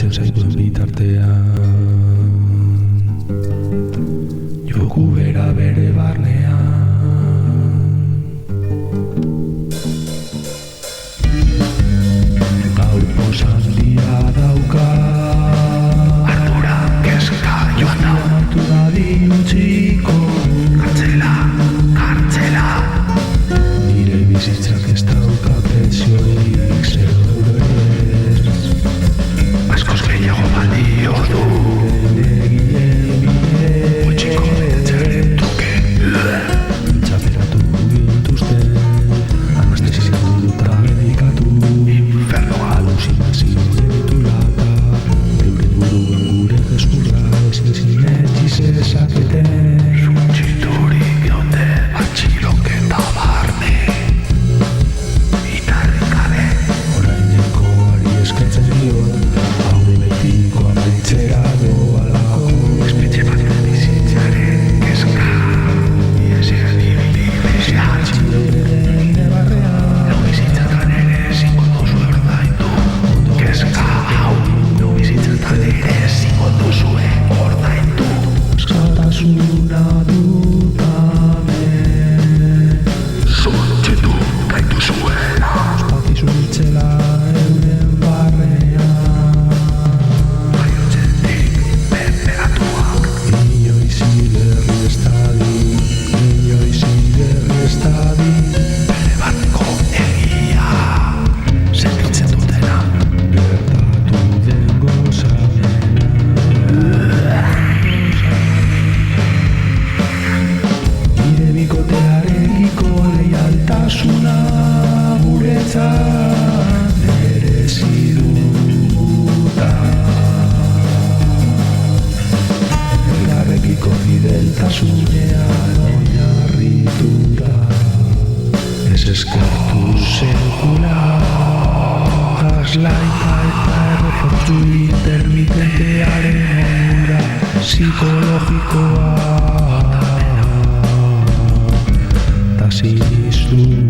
Iruditzen zaituen bitartean joku bera bere barnean gaur posandia dauka ardura kezka joan da hartu dadin utziko kartzela nire bizitzak ez dauka preziorik zero eurez askoz gehiago balio du gutxiko betetzaren truke txaperatu gintuzte anestesiatu duta medikatu infernoa alusinazio genitulata euren buruan gure gezurra ezin sinetsi zezaketen suntsiturik gaude atxiloketa barne itarrik gabe orainenkoari eskatzen diot haude betiko amaitzera doalako espetxe baten bizitzaren kezka iesean ibili bezea atxiloren nebarrean lau bizitzatan ere ezingo duzu ordaindu kezka hau lau bizitzatan ere ezingo duzue ordaindu askatasuna dutabe sortzitu gaituzuela ospakizun itzela euren barrean baiotzetik berberatuak inoiz ilerri ez dadin bere barneko egia sentitzen dutena gertatu den gozamena nire bikotearekiko leialtasuna guretzat merezi duta elkarrekiko fideltasunean oinarrituta ez eskertu sekula gaslaita eta errefortzu intermitentearen onura psikologikoa ta sinistun